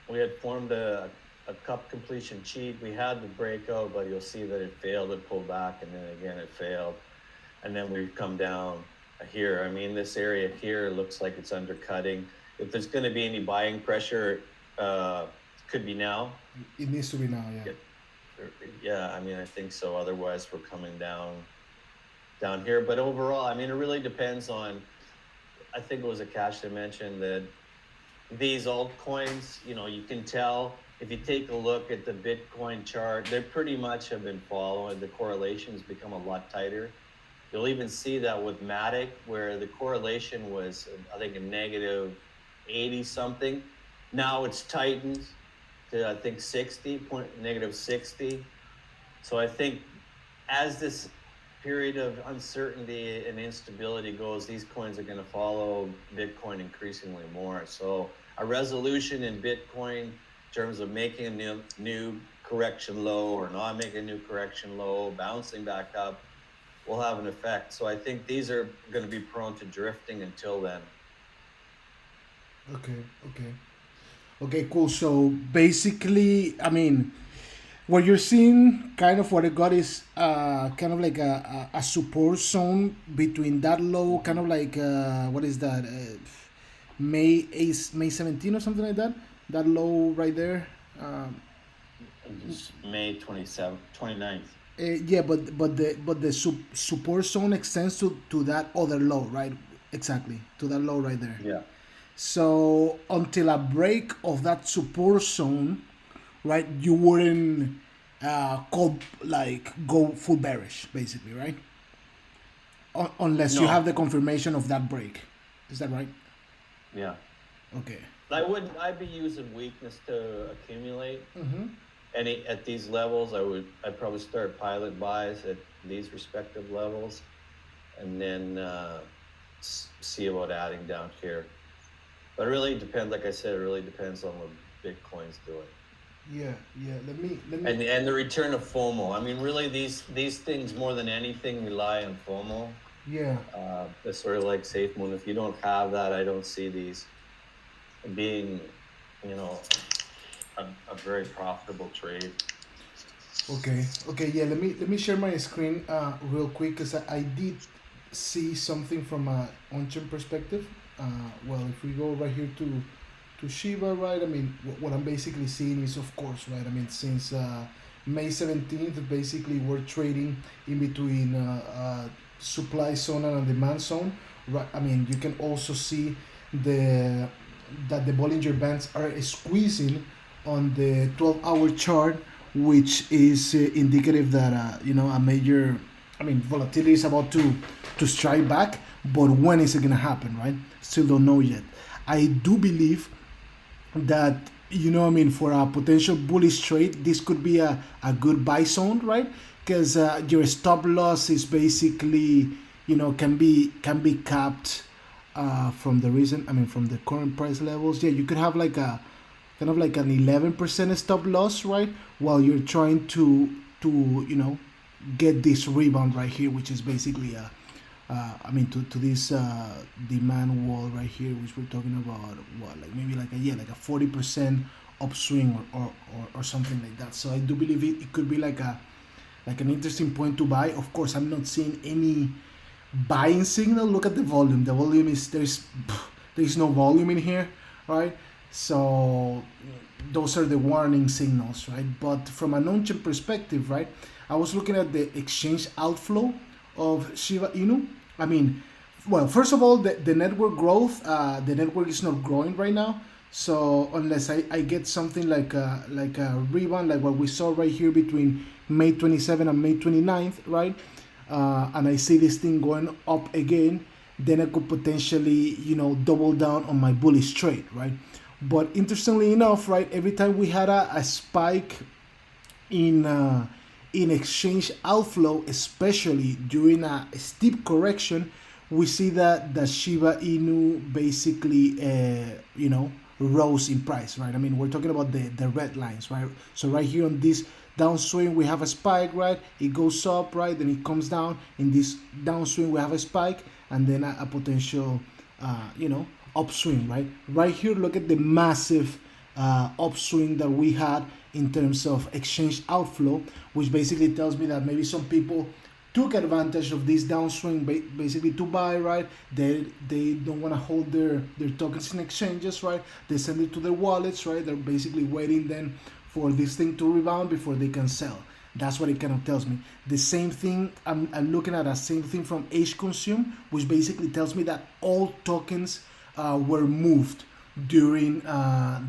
we had formed a cup completion cheat. We had the breakout, but you'll see that it failed. It pulled back, and then again it failed, and then we've come down here. I mean, this area here looks like it's undercutting. If there's going to be any buying pressure, uh, could be now. It needs to be now, yeah. It- Yeah, I mean, I think so. Otherwise, we're coming down here. But overall, I mean, it really depends on. I think it was a cash that mentioned that these altcoins, you can tell if you take a look at the Bitcoin chart, they pretty much have been following. The correlation's become a lot tighter. You'll even see that with Matic, where the correlation was, I think, a negative 80 something. Now it's tightened to, I think, 60, negative 60. So I think as this period of uncertainty and instability goes, these coins are going to follow Bitcoin increasingly more. So a resolution in Bitcoin in terms of making a new correction low or not making a new correction low, bouncing back up, will have an effect. So I think these are going to be prone to drifting until then. Okay, okay. Okay, cool. So basically, I mean, what you're seeing, kind of what it got is kind of like a support zone between that low, kind of like what is that? May 17 or something like that. That low right there. Um, It's May 27th, 29th. yeah, but the support zone extends to that other low, right? Exactly, to that low right there. Yeah. So until a break of that support zone, right, you wouldn't go full bearish, basically, right? Unless you No. have the confirmation of that break. Is that right? Yeah. Okay. I'd be using weakness to accumulate. Mm-hmm. At these levels, I'd probably start pilot buys at these respective levels, and then see about adding down here. But it really depends. Like I said, it really depends on what Bitcoin's doing, Yeah, yeah. Let me. and the return of FOMO. I mean, really, these things more than anything rely on FOMO. Yeah. It's sort of like Safe Moon. If you don't have that, I don't see these being, you know, a very profitable trade. Okay. Okay. Yeah. Let me share my screen real quick because I did see something from a on-chain perspective. Well, if we go right here to Shiba, right? I mean, what I'm basically seeing is, of course, right? I mean, since May 17th, basically we're trading in between supply zone and a demand zone. Right? I mean, you can also see the that the Bollinger Bands are squeezing on the 12-hour chart, which is indicative that a major, I mean, volatility is about to strike back. But when is it gonna happen, right? Still don't know yet. I do believe that I mean, for a potential bullish trade, this could be a good buy zone, right? Because your stop loss is basically can be capped from the recent, I mean, from the current price levels. Yeah, you could have like a kind of like an 11% stop loss, right? While you're trying to get this rebound right here, which is basically I mean, to this demand wall right here, which we're talking about, what, like maybe like like a 40% upswing or something like that. So I do believe it could be like an interesting point to buy. Of course, I'm not seeing any buying signal. Look at the volume. The volume is there's no volume in here, right? So those are the warning signals, right? But from an on-chain perspective, right, I was looking at the exchange outflow of Shiba Inu. I mean, well, first of all, the network growth, the network is not growing right now. So unless I get something like a rebound, like what we saw right here between May 27 and May 29th, right? And I see this thing going up again, then I could potentially, double down on my bullish trade, right? But interestingly enough, right, every time we had a spike in exchange outflow, especially during a steep correction, we see that the Shiba Inu basically, rose in price, right? I mean, we're talking about the red lines, right? So right here on this downswing, we have a spike, right? It goes up, right? Then it comes down. In this downswing, we have a spike, and then a potential, upswing, right? Right here, look at the massive upswing that we had in terms of exchange outflow, which basically tells me that maybe some people took advantage of this downswing basically to buy, right? They don't want to hold their tokens in exchanges, right? They send it to their wallets, right? They're basically waiting then for this thing to rebound before they can sell. That's what it kind of tells me. The same thing, I'm looking at the same thing from H Consume, which basically tells me that all tokens were moved during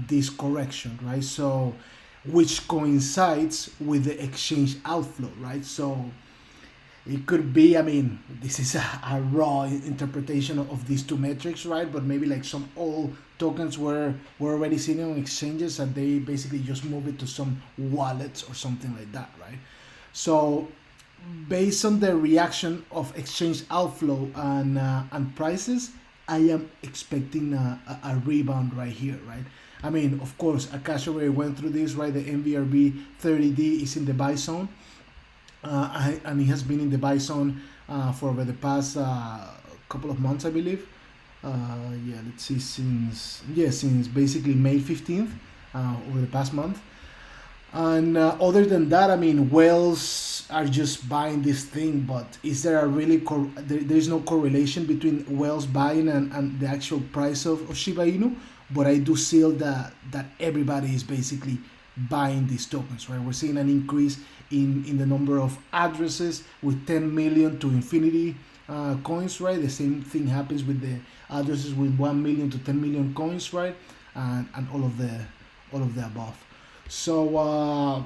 this correction, right? So, which coincides with the exchange outflow, right? So, it could be, I mean, this is a raw interpretation of these two metrics, right? But maybe like some old tokens were already sitting on exchanges and they basically just move it to some wallets or something like that, right? So based on the reaction of exchange outflow and prices, I am expecting a rebound right here, right? I mean, of course, Akash already went through this, right? The MVRB 30D is in the buy zone, and it has been in the buy zone for over the past couple of months, I believe. Yeah, let's see, since basically May 15th, over the past month. And other than that, I mean, whales are just buying this thing, but is there a really there's no correlation between whales buying and the actual price of Shiba Inu, but I do see that everybody is basically buying these tokens, right? We're seeing an increase in the number of addresses with 10 million to infinity coins, right? The same thing happens with the addresses with 1 million to 10 million coins, right? And all of the above. So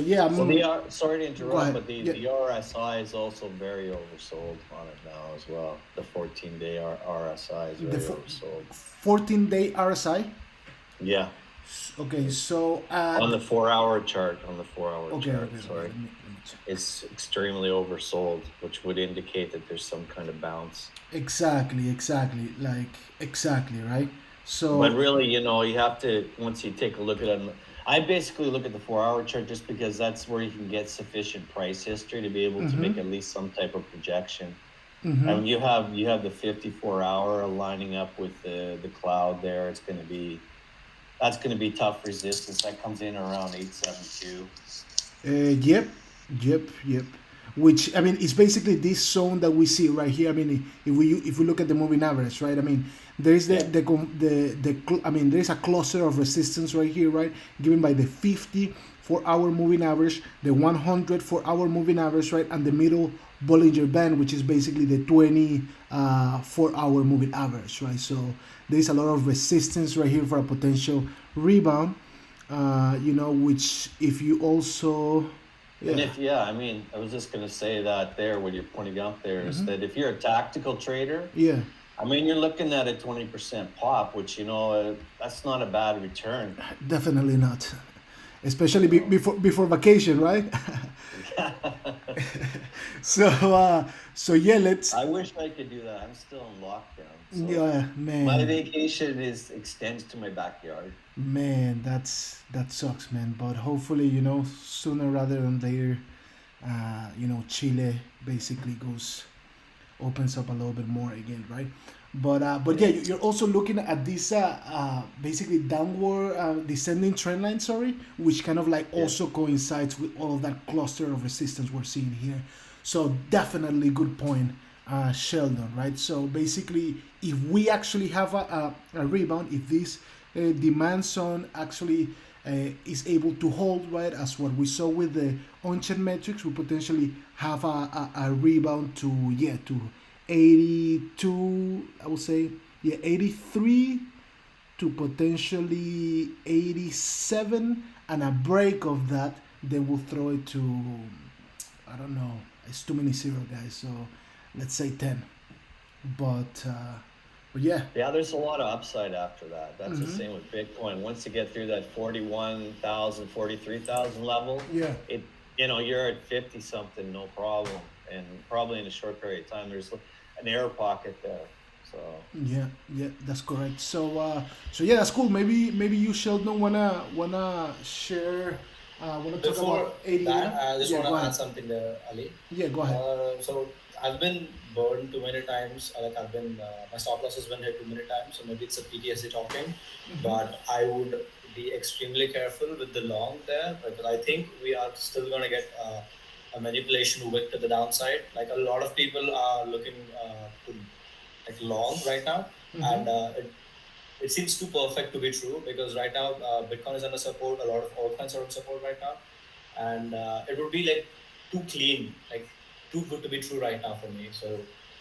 yeah, So sorry to go interrupt, ahead. but the RSI is also very oversold on it now as well. The 14-day RSI is The very oversold. 14-day RSI. Yeah, Okay, so on the 4-hour chart, okay, chart, okay, sorry, let me check. it's extremely oversold, which would indicate that there's some kind of bounce. Exactly, right? But So really, you have to, once you take a look at it, I basically look at the 4-hour chart just because that's where you can get sufficient price history to be able to make at least some type of projection. And you have the 54-hour lining up with the cloud there. That's going to be tough resistance. That comes in around 872. Yep, yep. Which, I mean, it's basically this zone that we see right here. I mean, if we look at the moving average, right? I mean, there is Yeah. I mean, there is a cluster of resistance right here, right? Given by the 54-hour moving average, the 104-hour moving average, right, and the middle Bollinger Band, which is basically the 24-hour moving average, right? So there is a lot of resistance right here for a potential rebound. Which if you also, And yeah, I mean, I was just going to say that there, what you're pointing out there is that if you're a tactical trader, yeah, I mean, you're looking at a 20% pop, which, that's not a bad return. definitely not, especially So, before vacation, right? so so yeah, let's, I wish I could do that. I'm still in lockdown. So yeah, my man, vacation extends to my backyard. man, that sucks, man. But hopefully, sooner rather than later, Chile basically opens up a little bit more again, right? But yeah, Yeah. you're also looking at this basically downward descending trend line, sorry, which kind of like Yeah. also coincides with all of that cluster of resistance we're seeing here. So definitely good point, Sheldon, right? So basically, if we actually have a rebound, if this demand zone actually is able to hold, right, as what we saw with the on-chain metrics, we potentially have a rebound to 82, I would say, 83 to potentially 87, and a break of that, then we'll throw it to, I don't know, it's too many zero, guys, so let's say 10. But yeah. Yeah, there's a lot of upside after that. That's the same with Bitcoin. Once you get through that 41,000, 43,000 level, Yeah. you're at 50 something, no problem. And probably in a short period of time, there's an air pocket there. So Yeah, that's correct. So yeah, that's cool. Maybe you, Sheldon, wanna share, wanna talk Before about 88? that, I just Yeah, want go to add ahead. something there, Ali. Yeah, go ahead. So I've been burned too many times. Like my stop loss has been hit too many times. So maybe it's a PTSD talking, but I would be extremely careful with the long there, because I think we are still going to get a manipulation wick to the downside. Like a lot of people are looking to like long right now, Mm-hmm. and it seems too perfect to be true, because right now Bitcoin is under support. A lot of altcoins are under support right now, and it would be like too clean, like too good to be true right now for me. So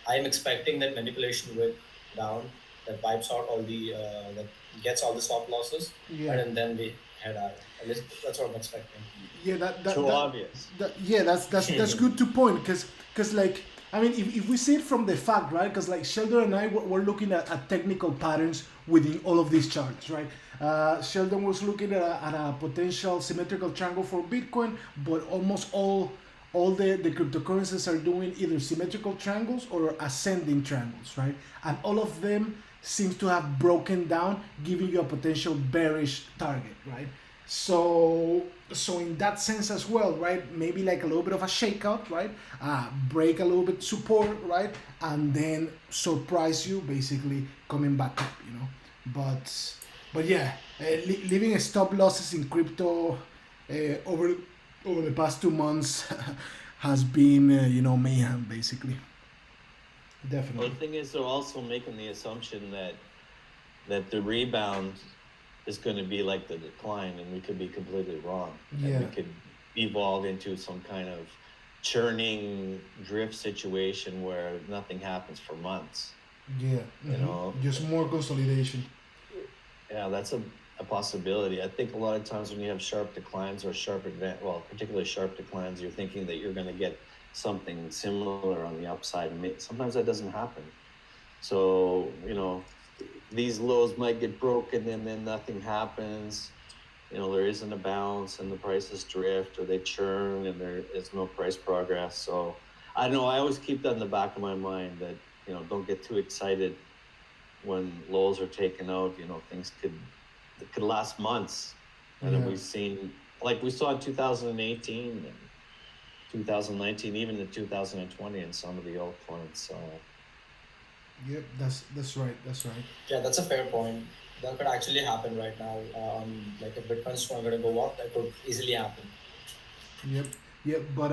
I am expecting that manipulation wick down, that wipes out all the that gets all the stop losses, Yeah. right, and then we head out. At least that's what I'm expecting. Yeah, that that Too that, obvious. that yeah, that's good to point because like I mean if we see it from the fact, right, because like Sheldon and I were looking at technical patterns within all of these charts, right. Sheldon was looking at a potential symmetrical triangle for Bitcoin, but almost all the cryptocurrencies are doing either symmetrical triangles or ascending triangles, right, and all of them seems to have broken down, giving you a potential bearish target, right. So in that sense as well, right? Maybe like a little bit of a shakeout, right? Break a little bit support, right? And then surprise you, basically coming back up, you know. But yeah, leaving stop losses in crypto over the past 2 months has been mayhem, basically. Well, Definitely. the thing is, they're also making the assumption that the rebound is going to be like the decline, and we could be completely wrong, and Yeah. we could evolve into some kind of churning drift situation where nothing happens for months. Yeah. You know, Just more consolidation. yeah, that's a possibility. I think a lot of times when you have sharp declines or well, particularly sharp declines, you're thinking that you're going to get something similar on the upside, and sometimes that doesn't happen. So, these lows might get broken and then nothing happens. There isn't a bounce and the prices drift or they churn and there is no price progress. So I know I always keep that in the back of my mind that, don't get too excited when lows are taken out. Things could last months. And then Yeah. we've seen, like we saw in 2018 and 2019, even in 2020 in some of the altcoins. So Yep. That's right. That's right. Yeah, that's a fair point. That could actually happen right now. Like if Bitcoin's not going to go up, that could easily happen. Yep. Yep. But